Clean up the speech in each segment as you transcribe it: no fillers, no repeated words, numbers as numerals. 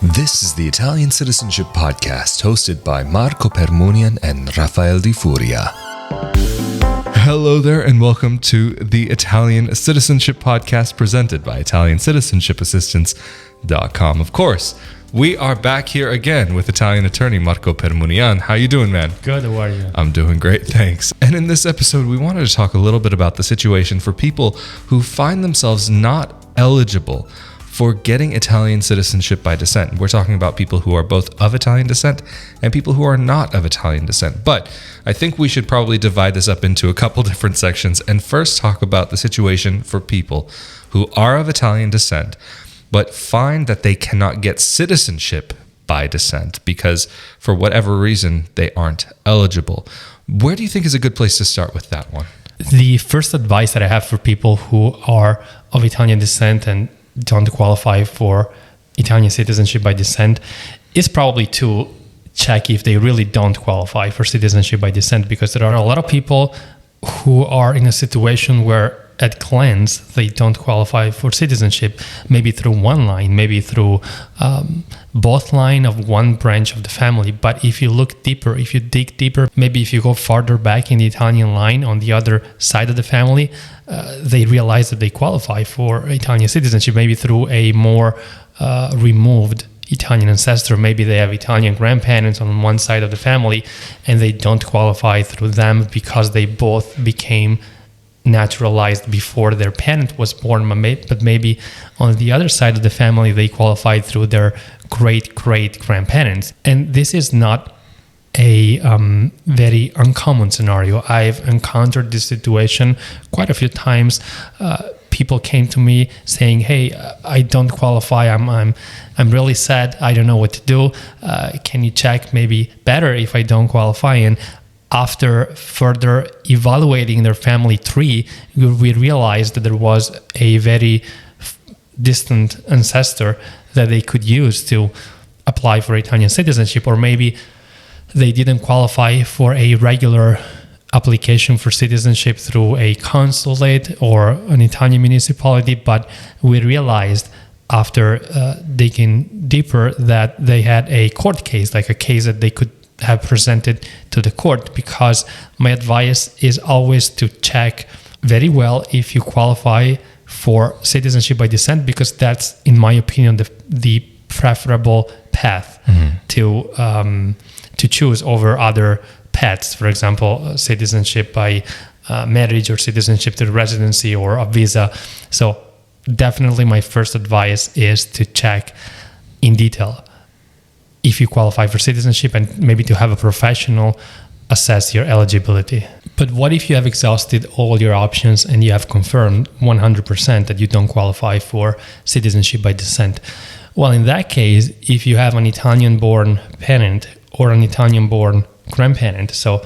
This is the Italian Citizenship Podcast, hosted by Marco Permunian and Rafael Di Furia. Hello there, and welcome to the Italian Citizenship Podcast, presented by ItaliancitizenshipAssistance.com. Of course, we are back here again with Italian attorney Marco Permunian. How you doing, man? Good, how are you? I'm doing great, thanks. And in this episode, we wanted to talk a little bit about the situation for people who find themselves not eligible for getting Italian citizenship by descent. We're talking about people who are both of Italian descent and people who are not of Italian descent. But I think we should probably divide this up into a couple different sections and first talk about the situation for people who are of Italian descent but find that they cannot get citizenship by descent because for whatever reason they aren't eligible. Where do you think is a good place to start with that one? The first advice that I have for people who are of Italian descent and don't qualify for Italian citizenship by descent is probably to check if they really don't qualify for citizenship by descent, because there are a lot of people who are in a situation where at glance they don't qualify for citizenship, maybe through one line, maybe through both line of one branch of the family. But if you look deeper, if you dig deeper, maybe if you go farther back in the Italian line on the other side of the family, they realize that they qualify for Italian citizenship, maybe through a more removed Italian ancestor. Maybe they have Italian grandparents on one side of the family and they don't qualify through them because they both became naturalized before their parent was born, but maybe on the other side of the family they qualified through their great-great-grandparents. And this is not a very uncommon scenario. I've encountered this situation quite a few times. People came to me saying, "Hey, I don't qualify. I'm really sad. I don't know what to do. Can you check maybe better if I don't qualify?" And after further evaluating their family tree, we realized that there was a very distant ancestor that they could use to apply for Italian citizenship, or maybe they didn't qualify for a regular application for citizenship through a consulate or an Italian municipality, but we realized after digging deeper that they had a court case, like a case that they could have presented to the court. Because my advice is always to check very well if you qualify for citizenship by descent, because that's, in my opinion, the preferable path to choose over other paths. For example, citizenship by marriage or citizenship through residency or a visa. So definitely my first advice is to check in detail if you qualify for citizenship, and maybe to have a professional assess your eligibility. But what if you have exhausted all your options and you have confirmed 100% that you don't qualify for citizenship by descent? Well, in that case, if you have an Italian-born parent or an Italian-born grandparent, so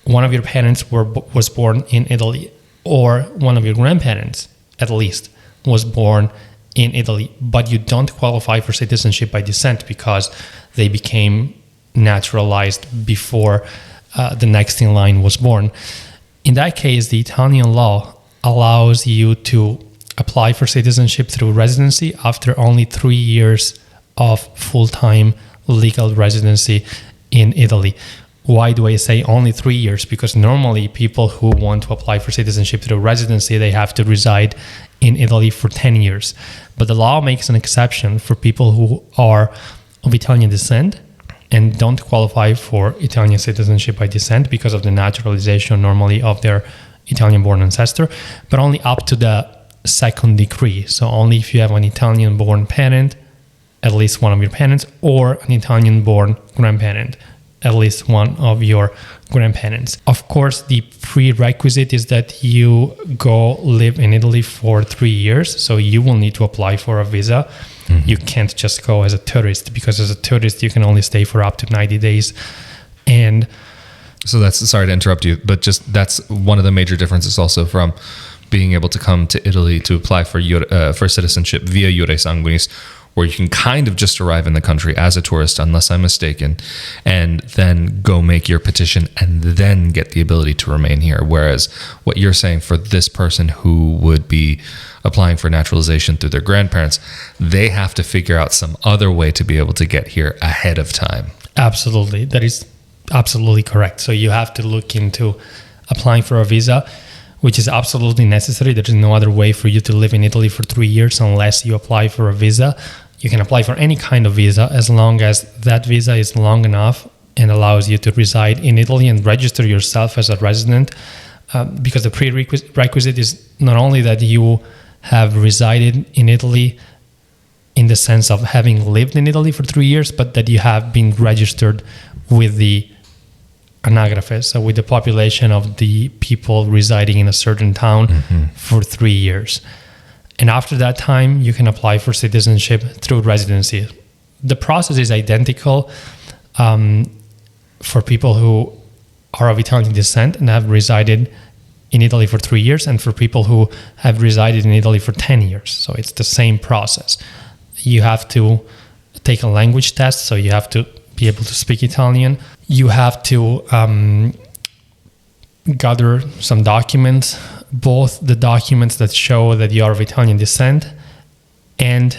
one of your parents was born in Italy, or one of your grandparents, at least, was born in Italy, but you don't qualify for citizenship by descent because they became naturalized before the next in line was born. In that case, the Italian law allows you to apply for citizenship through residency after only 3 years of full-time legal residency in Italy. Why do I say only 3 years? Because normally people who want to apply for citizenship through residency, they have to reside in Italy for 10 years. But the law makes an exception for people who are of Italian descent and don't qualify for Italian citizenship by descent because of the naturalization normally of their Italian-born ancestor, but only up to the second degree. So only if you have an Italian-born parent, at least one of your parents, or an Italian-born grandparent, at least one of your grandparents. Of course, the prerequisite is that you go live in Italy for 3 years. So you will need to apply for a visa. You can't just go as a tourist, because as a tourist, you can only stay for up to 90 days. And so that's, sorry to interrupt you, but just that's one of the major differences also from being able to come to Italy to apply for citizenship via Jure Sanguinis, where you can kind of just arrive in the country as a tourist, unless I'm mistaken, and then go make your petition and then get the ability to remain here. Whereas what you're saying for this person who would be applying for naturalization through their grandparents, they have to figure out some other way to be able to get here ahead of time. Absolutely. That is absolutely correct. So you have to look into applying for a visa, which is absolutely necessary. There is no other way for you to live in Italy for 3 years unless you apply for a visa. You can apply for any kind of visa as long as that visa is long enough and allows you to reside in Italy and register yourself as a resident. Because the prerequisite is not only that you have resided in Italy in the sense of having lived in Italy for 3 years, but that you have been registered with the anagrafe, so with the population of the people residing in a certain town for 3 years. And after that time, you can apply for citizenship through residency. The process is identical for people who are of Italian descent and have resided in Italy for 3 years, and for people who have resided in Italy for 10 years. So it's the same process. You have to take a language test, so you have to be able to speak Italian. You have to gather some documents, both the documents that show that you are of Italian descent and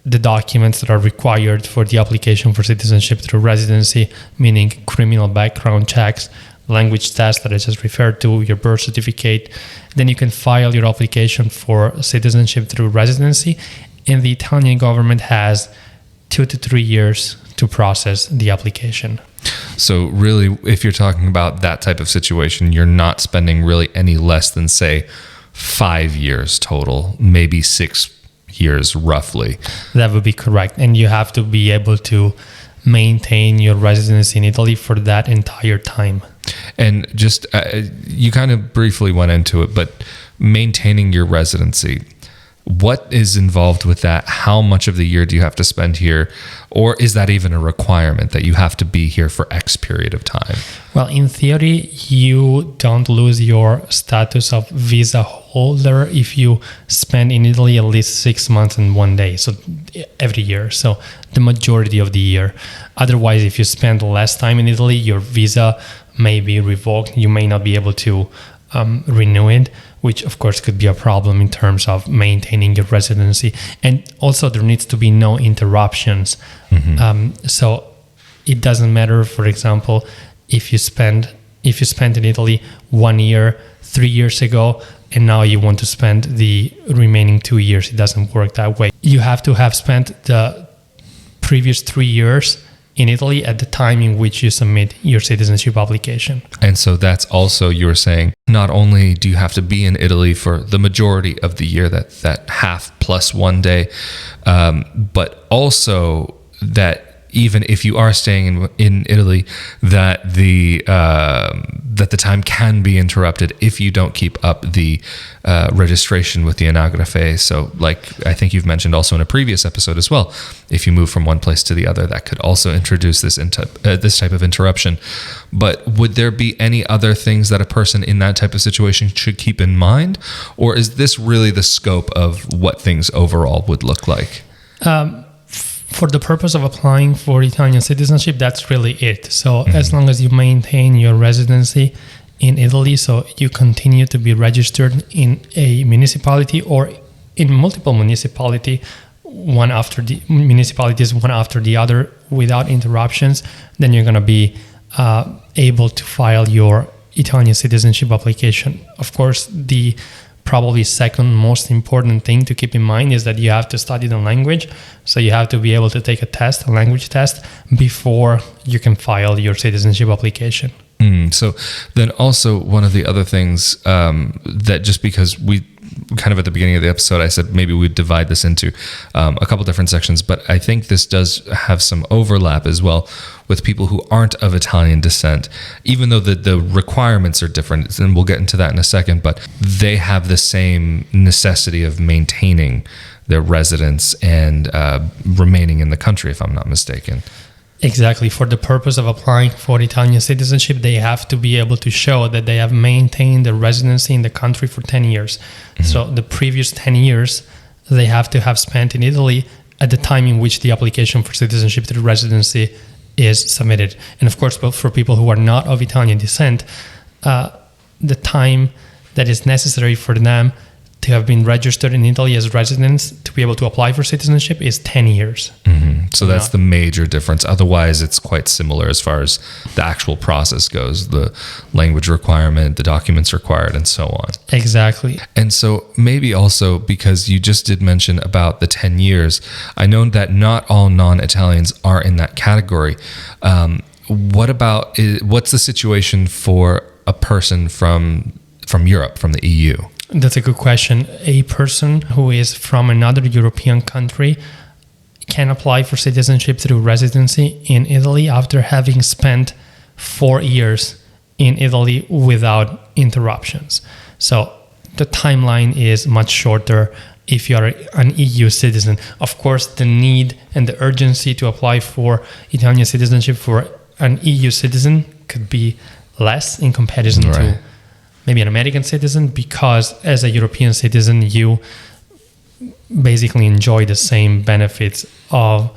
the documents that are required for the application for citizenship through residency, meaning criminal background checks, language test that I just referred to, your birth certificate. Then you can file your application for citizenship through residency, and the Italian government has 2 to 3 years to process the application. So really, if you're talking about that type of situation, you're not spending really any less than, say, 5 years total, maybe 6 years roughly. That would be correct. And you have to be able to maintain your residency in Italy for that entire time. And just, you kind of briefly went into it, but maintaining your residency, what is involved with that? How much of the year do you have to spend here? Or is that even a requirement that you have to be here for X period of time? Well, in theory, you don't lose your status of visa holder if you spend in Italy at least 6 months and 1 day. So every year. So the majority of the year. Otherwise, if you spend less time in Italy, your visa may be revoked. You may not be able to renew it, which of course could be a problem in terms of maintaining your residency. And also there needs to be no interruptions. So it doesn't matter, for example, if you spent in Italy 1 year 3 years ago, and now you want to spend the remaining 2 years. It doesn't work that way. You have to have spent the previous 3 years in Italy at the time in which you submit your citizenship application. And so that's also, you were saying, not only do you have to be in Italy for the majority of the year, that half plus 1 day, but also that even if you are staying in Italy, that the time can be interrupted if you don't keep up the registration with the anagrafe. So, like I think you've mentioned also in a previous episode as well, if you move from one place to the other, that could also introduce this type of interruption. But would there be any other things that a person in that type of situation should keep in mind, or is this really the scope of what things overall would look like? For the purpose of applying for Italian citizenship, that's really it. So as long as you maintain your residency in Italy, so you continue to be registered in a municipality or in multiple municipalities, one after the other without interruptions, then you're going to be able to file your Italian citizenship application. Of course, the probably second most important thing to keep in mind is that you have to study the language. So you have to be able to take a language test, before you can file your citizenship application. So then also one of the other things that, just because we kind of at the beginning of the episode, I said maybe we'd divide this into a couple different sections, but I think this does have some overlap as well with people who aren't of Italian descent, even though the requirements are different, and we'll get into that in a second, but they have the same necessity of maintaining their residence and remaining in the country, if I'm not mistaken. Exactly. For the purpose of applying for Italian citizenship, they have to be able to show that they have maintained their residency in the country for 10 years. So the previous 10 years, they have to have spent in Italy at the time in which the application for citizenship through residency is submitted. And of course, for people who are not of Italian descent, the time that is necessary for them to have been registered in Italy as residents to be able to apply for citizenship is 10 years. Mm-hmm. So that's the major difference. Otherwise, it's quite similar as far as the actual process goes, the language requirement, the documents required, and so on. Exactly. And so maybe also, because you just did mention about the 10 years, I know that not all non-Italians are in that category. What's the situation for a person from Europe, from the EU? That's a good question. A person who is from another European country can apply for citizenship through residency in Italy after having spent 4 years in Italy without interruptions. So the timeline is much shorter if you are an EU citizen. Of course, the need and the urgency to apply for Italian citizenship for an EU citizen could be less in comparison to maybe an American citizen, because as a European citizen, you basically enjoy the same benefits of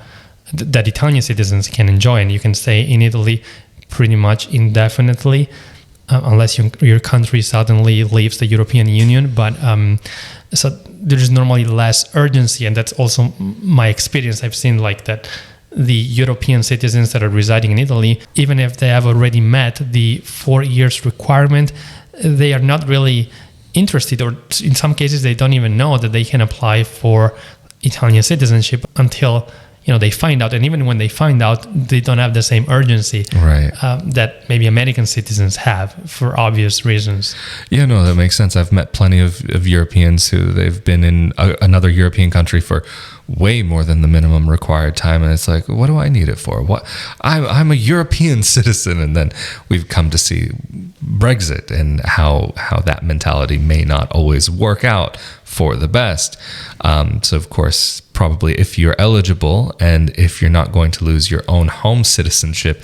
that Italian citizens can enjoy, and you can stay in Italy pretty much indefinitely, unless your country suddenly leaves the European Union. But so there's normally less urgency, and that's also my experience. I've seen like that the European citizens that are residing in Italy, even if they have already met the 4 years requirement, they are not really interested, or in some cases they don't even know that they can apply for Italian citizenship until they find out. And even when they find out, they don't have the same urgency that maybe American citizens have, for obvious reasons. Yeah, no, that makes sense. I've met plenty of Europeans who they've been in another European country for way more than the minimum required time, and it's like, what do I need it for? What? I'm a European citizen, and then we've come to see Brexit and how that mentality may not always work out for the best. So of course, probably if you're eligible and if you're not going to lose your own home citizenship,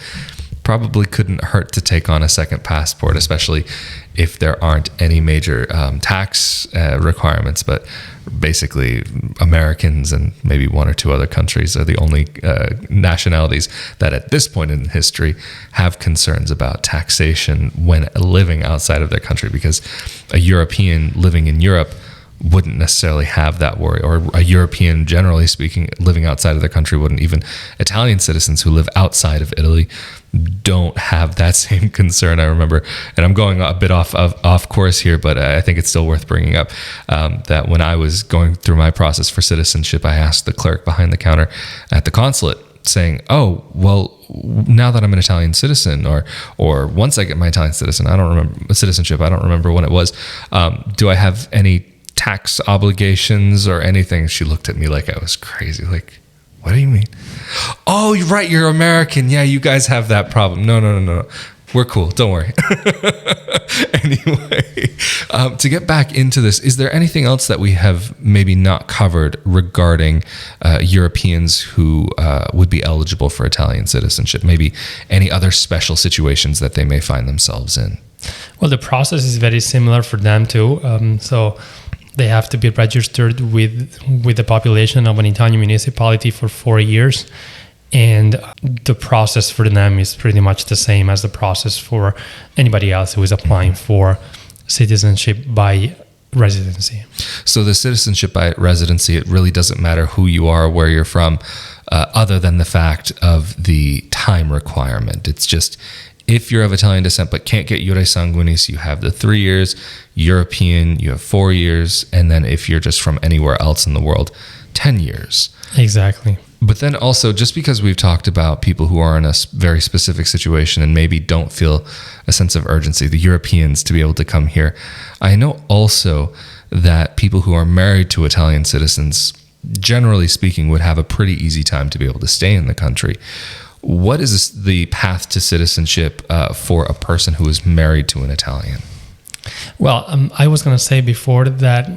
probably couldn't hurt to take on a second passport, especially if there aren't any major tax requirements. But basically, Americans and maybe one or two other countries are the only nationalities that at this point in history have concerns about taxation when living outside of their country, because a European living in Europe wouldn't necessarily have that worry, or a European, generally speaking, living outside of their country wouldn't. Even Italian citizens who live outside of Italy don't have that same concern. I remember, and I'm going a bit off course here, but I think it's still worth bringing up, that when I was going through my process for citizenship, I asked the clerk behind the counter at the consulate, saying, "Oh, well, now that I'm an Italian citizen, or once I get my Italian citizenship, I don't remember when it was, do I have any tax obligations or anything?" She looked at me like I was crazy. Like, what do you mean? "Oh, you're right. You're American. Yeah, you guys have that problem." No. We're cool. Don't worry. Anyway, to get back into this, is there anything else that we have maybe not covered regarding Europeans who would be eligible for Italian citizenship? Maybe any other special situations that they may find themselves in? Well, the process is very similar for them too. So they have to be registered with the population of an Italian municipality for 4 years. And the process for them is pretty much the same as the process for anybody else who is applying for citizenship by residency. So the citizenship by residency, it really doesn't matter who you are, where you're from, other than the fact of the time requirement. It's just, if you're of Italian descent but can't get Jure Sanguinis, you have the 3 years. European, you have 4 years. And then if you're just from anywhere else in the world, 10 years. Exactly. But then also, just because we've talked about people who are in a very specific situation and maybe don't feel a sense of urgency, the Europeans, to be able to come here, I know also that people who are married to Italian citizens, generally speaking, would have a pretty easy time to be able to stay in the country. What is the path to citizenship for a person who is married to an Italian? Well, I was going to say before that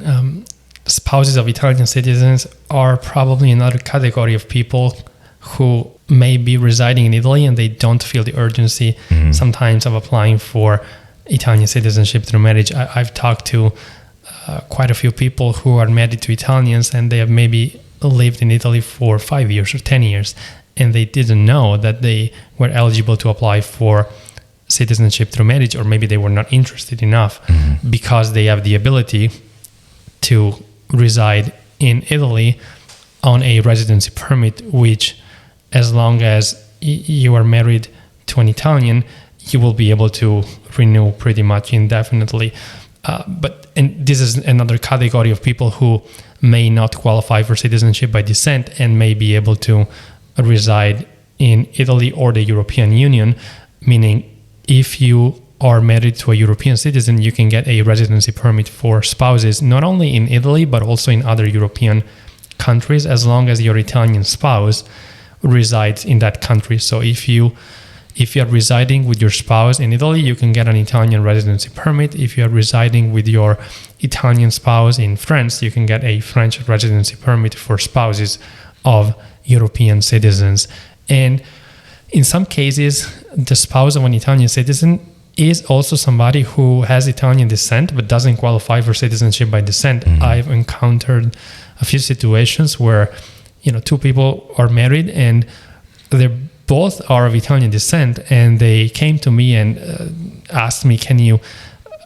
spouses of Italian citizens are probably another category of people who may be residing in Italy and they don't feel the urgency sometimes of applying for Italian citizenship through marriage. I've talked to quite a few people who are married to Italians, and they have maybe lived in Italy for 5 years or 10 years, and they didn't know that they were eligible to apply for citizenship through marriage, or maybe they were not interested enough because they have the ability to reside in Italy on a residency permit, which as long as you are married to an Italian, you will be able to renew pretty much indefinitely. And this is another category of people who may not qualify for citizenship by descent and may be able to reside in Italy or the European Union, meaning if you are married to a European citizen, you can get a residency permit for spouses, not only in Italy, but also in other European countries, as long as your Italian spouse resides in that country. So if you are residing with your spouse in Italy, you can get an Italian residency permit. If you are residing with your Italian spouse in France, you can get a French residency permit for spouses of European citizens. And in some cases, the spouse of an Italian citizen is also somebody who has Italian descent but doesn't qualify for citizenship by descent. I've encountered a few situations where, two people are married and they both are of Italian descent, and they came to me and asked me, can you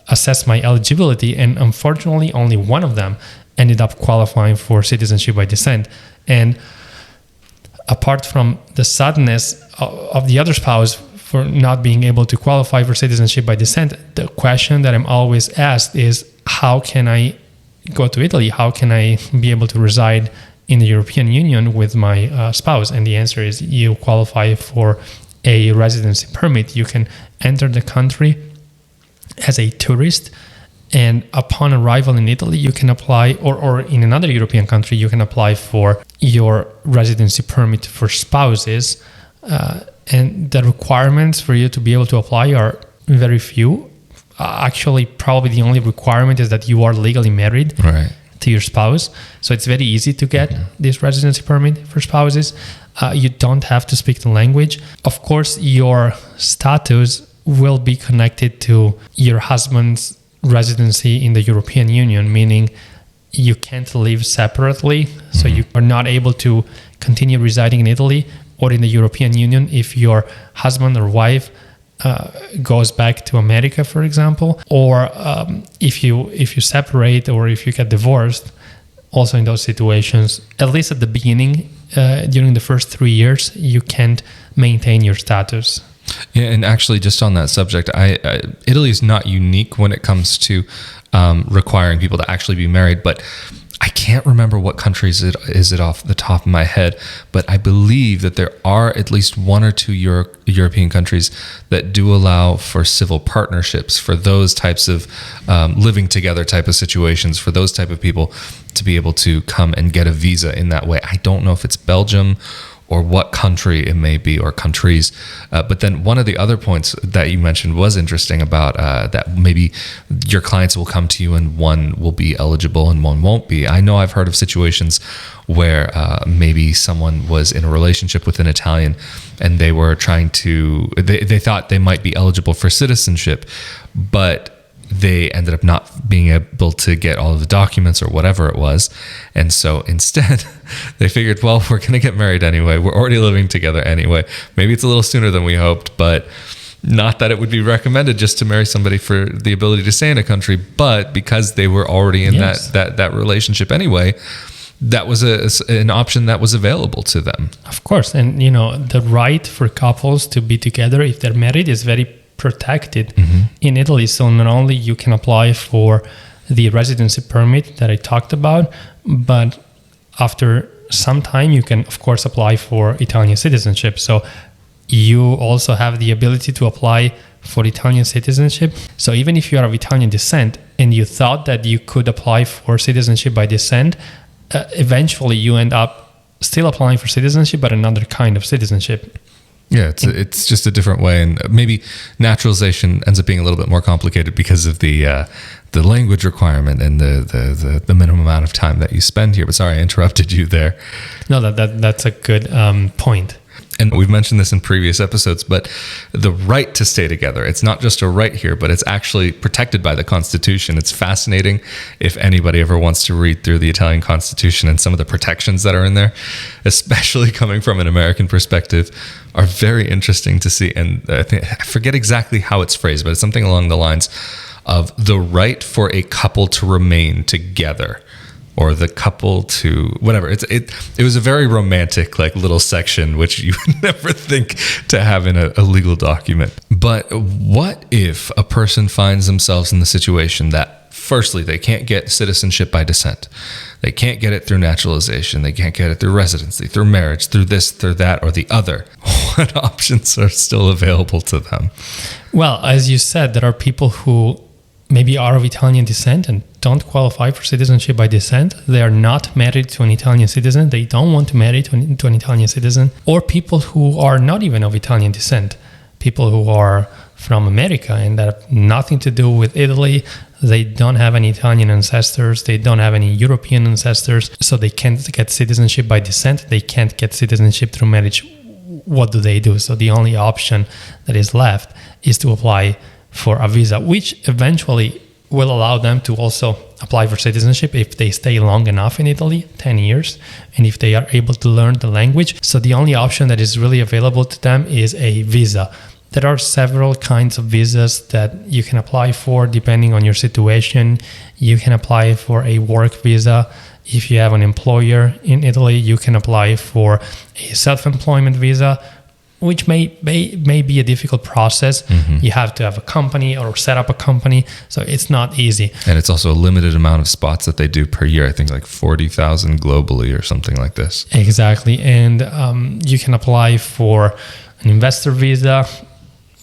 assess my eligibility? And unfortunately, only one of them ended up qualifying for citizenship by descent. And apart from the sadness of the other spouse for not being able to qualify for citizenship by descent, the question that I'm always asked is, how can I go to Italy? How can I be able to reside in the European Union with my spouse? And the answer is, you qualify for a residency permit. You can enter the country as a tourist, and upon arrival in Italy, you can apply, or in another European country, you can apply for your residency permit for spouses. And the requirements for you to be able to apply are very few. Actually, probably the only requirement is that you are legally married to your spouse. So it's very easy to get this residency permit for spouses. You don't have to speak the language. Of course, your status will be connected to your husband's residency in the European Union, meaning you can't live separately. So you are not able to continue residing in Italy or in the European Union if your husband or wife goes back to America, for example, or if you separate or if you get divorced. Also in those situations, at least at the beginning, during the first 3 years, you can't maintain your status. Yeah, and actually, just on that subject, Italy is not unique when it comes to requiring people to actually be married, but I can't remember what countries is it off the top of my head, but I believe that there are at least one or two European countries that do allow for civil partnerships for those types of living together type of situations, for those type of people to be able to come and get a visa in that way. I don't know if it's Belgium or what country it may be, or countries. But then one of the other points that you mentioned was interesting about that maybe your clients will come to you and one will be eligible and one won't be. I know I've heard of situations where maybe someone was in a relationship with an Italian and they were trying to, they thought they might be eligible for citizenship, but they ended up not being able to get all of the documents or whatever it was. And so instead, they figured, well, we're going to get married anyway. We're already living together anyway. Maybe it's a little sooner than we hoped, but not that it would be recommended just to marry somebody for the ability to stay in a country, but because they were already in that relationship anyway, that was an option that was available to them. Of course. And, the right for couples to be together if they're married is very protected in Italy. So not only you can apply for the residency permit that I talked about, but after some time you can of course apply for Italian citizenship. So you also have the ability to apply for Italian citizenship. So even if you are of Italian descent and you thought that you could apply for citizenship by descent, eventually you end up still applying for citizenship, but another kind of citizenship. Yeah, it's just a different way, and maybe naturalization ends up being a little bit more complicated because of the language requirement and the minimum amount of time that you spend here. But sorry, I interrupted you there. No, that's a good point. And we've mentioned this in previous episodes, but the right to stay together, it's not just a right here, but it's actually protected by the Constitution. It's fascinating if anybody ever wants to read through the Italian Constitution and some of the protections that are in there, especially coming from an American perspective, are very interesting to see. And I forget exactly how it's phrased, but it's something along the lines of the right for a couple to remain together, or the couple to whatever. It was a very romantic like little section, which you would never think to have in a legal document. But what if a person finds themselves in the situation that, firstly, they can't get citizenship by descent, they can't get it through naturalization, they can't get it through residency, through marriage, through this, through that, or the other? What options are still available to them? Well, as you said, there are people who maybe are of Italian descent and don't qualify for citizenship by descent. They are not married to an Italian citizen. They don't want to marry to an Italian citizen. Or people who are not even of Italian descent. People who are from America and that have nothing to do with Italy. They don't have any Italian ancestors. They don't have any European ancestors. So they can't get citizenship by descent. They can't get citizenship through marriage. What do? So the only option that is left is to apply for a visa, which eventually will allow them to also apply for citizenship if they stay long enough in Italy, 10 years, and if they are able to learn the language. So the only option that is really available to them is a visa. There are several kinds of visas that you can apply for depending on your situation. You can apply for a work visa. If you have an employer in Italy, you can apply for a self-employment visa, which may be a difficult process. You have to have a company or set up a company, so it's not easy. And it's also a limited amount of spots that they do per year. I think like 40,000 globally or something like this. Exactly, and you can apply for an investor visa.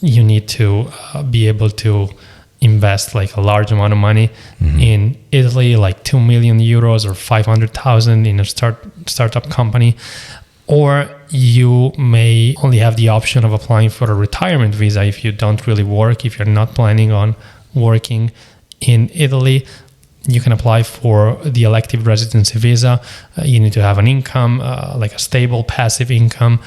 You need to be able to invest like a large amount of money in Italy, like 2 million euros or 500,000 in a startup company. Or you may only have the option of applying for a retirement visa if you don't really work, if you're not planning on working in Italy. You can apply for the elective residency visa. You need to have an income, like a stable passive income,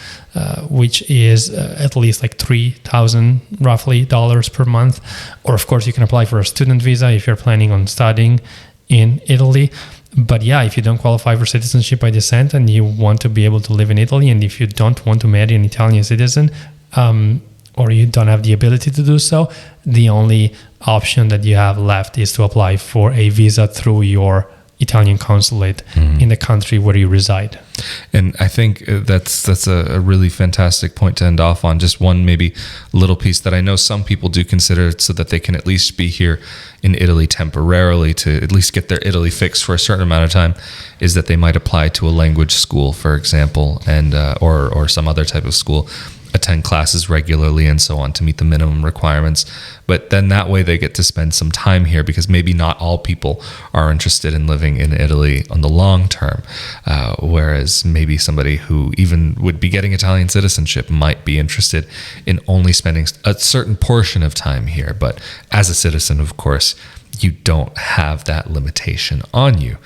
which is at least like $3,000 roughly dollars per month. Or of course, you can apply for a student visa if you're planning on studying in Italy. But yeah, if you don't qualify for citizenship by descent and you want to be able to live in Italy, and if you don't want to marry an Italian citizen, or you don't have the ability to do so, the only option that you have left is to apply for a visa through your Italian consulate in the country where you reside. And I think that's a really fantastic point to end off on. Just one maybe little piece that I know some people do consider so that they can at least be here in Italy temporarily to at least get their Italy fixed for a certain amount of time is that they might apply to a language school, for example, and or some other type of school, attend classes regularly and so on to meet the minimum requirements. But then that way they get to spend some time here, because maybe not all people are interested in living in Italy on the long term. Whereas maybe somebody who even would be getting Italian citizenship might be interested in only spending a certain portion of time here. But as a citizen, of course, you don't have that limitation on you.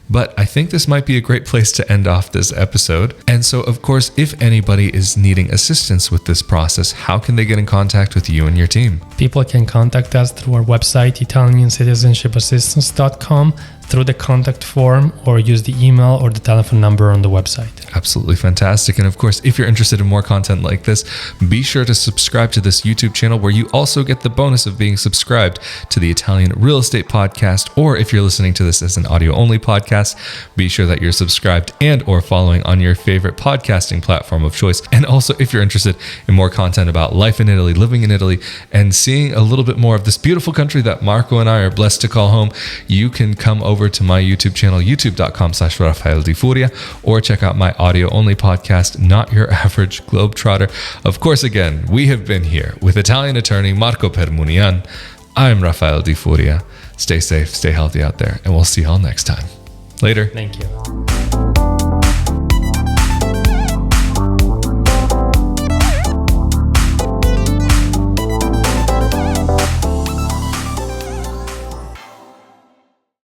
But I think this might be a great place to end off this episode. And so, of course, if anybody is needing assistance with this process, how can they get in contact with you and your team? People can contact us through our website, Italiancitizenshipassistance.com, through the contact form, or use the email or the telephone number on the website. Absolutely fantastic. And of course, if you're interested in more content like this, be sure to subscribe to this YouTube channel, where you also get the bonus of being subscribed to the Italian Real Estate Podcast. Or if you're listening to this as an audio-only podcast, be sure that you're subscribed and or following on your favorite podcasting platform of choice. And also, if you're interested in more content about life in Italy, living in Italy, and seeing a little bit more of this beautiful country that Marco and I are blessed to call home, you can come over to my YouTube channel, youtube.com/Rafael Di Furia, or check out my audio-only podcast, Not Your Average Globetrotter. Of course, again, we have been here with Italian attorney Marco Permunian. I'm Rafael Di Furia. Stay safe, stay healthy out there, and we'll see you all next time. Later. Thank you.